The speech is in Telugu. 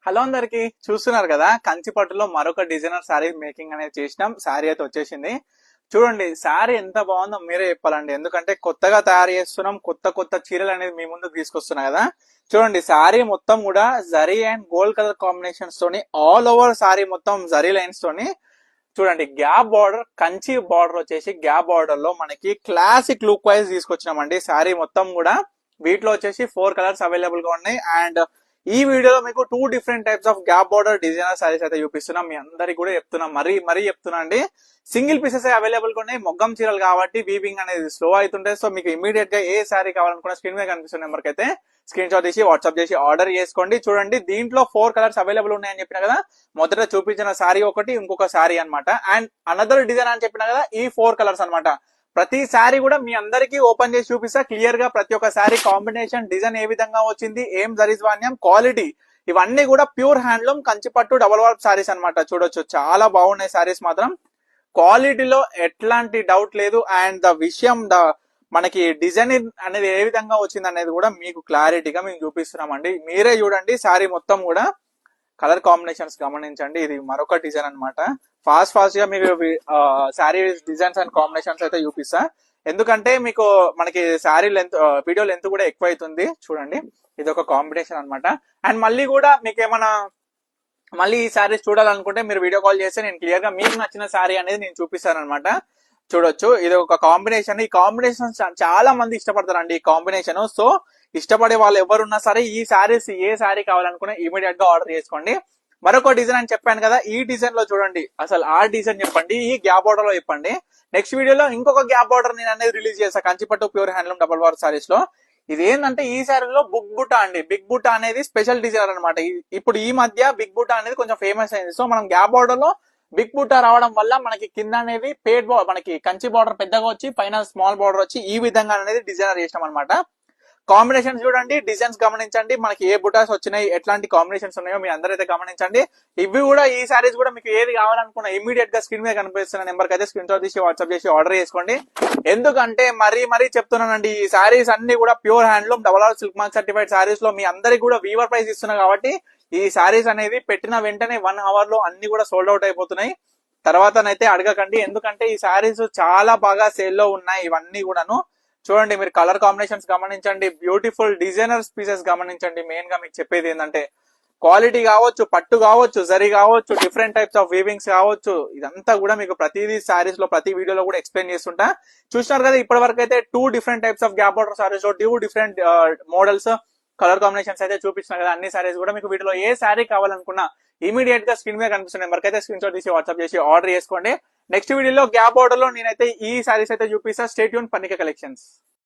హలో అందరికి చూస్తున్నారు కదా, కంచిపట్టులో మరొక డిజైనర్ శారీ మేకింగ్ అనేది చేసినాం. శారీ అయితే వచ్చేసింది. చూడండి శారీ ఎంత బాగుందో మీరే చెప్పాలండి. ఎందుకంటే కొత్తగా తయారు చేస్తున్నాం, కొత్త కొత్త చీరలు అనేది మీ ముందుకు తీసుకొస్తున్నా కదా. చూడండి శారీ మొత్తం కూడా zari and gold colour combinations తోని ఆల్ ఓవర్ శారీ మొత్తం జరీ లైన్స్ తోని చూడండి గ్యాప్ బార్డర్, కంచి బార్డర్ వచ్చేసి గ్యాప్ బార్డర్ లో మనకి క్లాసిక్ లుక్ వైజ్ తీసుకొచ్చినామండి. శారీ మొత్తం కూడా వీటిలో వచ్చేసి 4 కలర్స్ అవైలబుల్ గా ఉన్నాయి. అండ్ ఈ వీడియోలో మీకు 2 different types of gap border designer saris అయితే చూపిస్తున్నాం. మీ అందరికి కూడా చెప్తున్నాం, మరీ చెప్తున్నా అండి. సింగిల్ పీసెస్ అవైలబుల్ గా ఉన్నాయి. మొగ్గం చీరలు కాబట్టి వీవింగ్ అనేది స్లో అవుతుంటాయి. సో మీకు ఇమీడియట్ గా ఏ శారీ కావాలనుకున్న స్క్రీన్ మీద కనిపిస్తున్న నెంబర్ కి అయితే స్క్రీన్ షాట్ తీసి వాట్సాప్ చేసి ఆర్డర్ చేసుకోండి. చూడండి దీంట్లో 4 కలర్స్ అవైలబుల్ ఉన్నాయని చెప్పిన కదా. మొదట చూపించిన శారీ ఒకటి, ఇంకొక శారీ అనమాట. అండ్ అనదర్ డిజైన్ అని చెప్పిన కదా, ఈ 4 కలర్స్ అనమాట. ప్రతి శారీ కూడా మీ అందరికీ ఓపెన్ చేసి చూపిస్తా క్లియర్ గా. ప్రతి ఒక్క శారీ కాంబినేషన్, డిజైన్ ఏ విధంగా వచ్చింది, ఏం జరీస్వాన్యం, క్వాలిటీ ఇవన్నీ కూడా ప్యూర్ హ్యాండ్లూమ్ కంచిపట్టు డబల్ వార్ప్ శారీస్ అనమాట. చూడొచ్చు చాలా బాగున్నాయి శారీస్ మాత్రం. క్వాలిటీలో ఎట్లాంటి డౌట్ లేదు. అండ్ ద విషయం మనకి డిజైన్ అనేది ఏ విధంగా వచ్చింది అనేది కూడా మీకు క్లారిటీగా మేము చూపిస్తున్నామండి. మీరే చూడండి శారీ మొత్తం కూడా కలర్ కాంబినేషన్స్ గమనించండి. ఇది మరొక డిజైన్ అనమాట. ఫాస్ట్ గా మీకు శారీ డిజైన్స్ అండ్ కాంబినేషన్స్ అయితే చూపిస్తా. ఎందుకంటే మీకు మనకి శారీ లెంత్, వీడియో లెంత్ కూడా ఎక్కువ అవుతుంది. చూడండి ఇది ఒక కాంబినేషన్ అనమాట. అండ్ మళ్ళీ కూడా మీకు ఏమైనా మళ్ళీ ఈ శారీస్ చూడాలనుకుంటే మీరు వీడియో కాల్ చేస్తే నేను క్లియర్ గా మీకు నచ్చిన శారీ అనేది నేను చూపిస్తాను అనమాట. చూడొచ్చు ఇది ఒక కాంబినేషన్. ఈ కాంబినేషన్ చాలా మంది ఇష్టపడతారండి ఈ కాంబినేషన్. సో ఇష్టపడే వాళ్ళు ఎవరున్నా సరే ఈ శారీస్ ఏ శారీ కావాలనుకున్నా ఇమీడియట్ గా ఆర్డర్ చేసుకోండి. మరొక డిజైన్ అని చెప్పాను కదా, ఈ డిజైన్ లో చూడండి అసలు ఆ డిజైన్ చెప్పండి, ఈ గ్యాప్ బార్డర్ లో చెప్పండి. నెక్స్ట్ వీడియోలో ఇంకొక గ్యాప్ బార్డర్ నేను అనేది రిలీజ్ చేస్తా Kanchipattu pure handloom double warp saris లో. ఇది ఏంటంటే ఈ శారీలో బిగ్ బుటా అండి. బిగ్ బుటా అనేది స్పెషల్ డిజైనర్ అనమాట. ఇప్పుడు ఈ మధ్య బిగ్ బుటా అనేది కొంచెం ఫేమస్ అయింది. సో మనం గ్యాప్ బార్డర్ లో బిగ్ బుటా రావడం వల్ల మనకి కింద అనేది మనకి కంచి బార్డర్ పెద్దగా వచ్చి పైన స్మాల్ బార్డర్ వచ్చి ఈ విధంగా అనేది డిజైనర్ చేసినాం అనమాట. కాంబినేషన్స్ చూడండి, డిజైన్స్ గమనించండి, మనకి ఏ బుటాస్ వచ్చినాయి, ఎట్లాంటి కాంబినేషన్స్ ఉన్నాయో మీ అందరైతే గమనించండి. ఇవి కూడా ఈ సారీస్ కూడా మీకు ఏది కావాలనుకున్నా ఇమీడియట్ గా స్క్రీన్ మీద కనిపిస్తున్న నెంబర్ కి అయితే స్క్రీన్ షాట్ తీసి వాట్సాప్ చేసి ఆర్డర్ చేసుకోండి. ఎందుకంటే మరీ చెప్తున్నానండి, ఈ సారీస్ అన్ని కూడా pure handloom double or silk mark certified saris లో మీ అందరికి కూడా వీవర్ ప్రైస్ ఇస్తున్నా కాబట్టి ఈ సారీస్ అనేది పెట్టిన వెంటనే 1 అవర్ లో అన్ని కూడా సోల్డ్ అవుట్ అయిపోతున్నాయి. తర్వాతనైతే అడగకండి, ఎందుకంటే ఈ సారీస్ చాలా బాగా సేల్ లో ఉన్నాయి ఇవన్నీ కూడాను. చూడండి మీరు కలర్ కాంబినేషన్స్ గమనించండి, బ్యూటిఫుల్ డిజైనర్స్ పీసెస్ గమనించండి. మెయిన్ గా మీకు చెప్పేది ఏంటంటే క్వాలిటీ కావచ్చు, పట్టు కావచ్చు, జరీ కావచ్చు, డిఫరెంట్ టైప్స్ ఆఫ్ వీవింగ్స్ కావచ్చు, ఇదంతా కూడా మీకు ప్రతిదీ సారీస్ లో ప్రతి వీడియోలో కూడా ఎక్స్ప్లెయిన్ చేస్తుంటా. చూసినారు కదా ఇప్పటి వరకు అయితే 2 different types of gap border saris లో 2 డిఫరెంట్ మోడల్స్ కలర్ కాంబినేషన్స్ అయితే చూపించిన కదా. అన్ని సారీస్ కూడా మీకు వీటిలో ఏ శారీ కావాలనుకున్నా ఇమీడియట్ గా స్క్రీన్ మీద కనిపిస్తున్న నెంబర్ అయితే స్క్రీన్ షాట్ తీసి వాట్సాప్ చేసి ఆర్డర్ చేసుకోండి. నెక్స్ట్ వీడియోలో గ్యాప్ బార్డర్ లో నేనైతే ఈ సారీస్ అయితే చూపిస్తా. స్టే ట్యూన్ పన్నిక కలెక్షన్స్.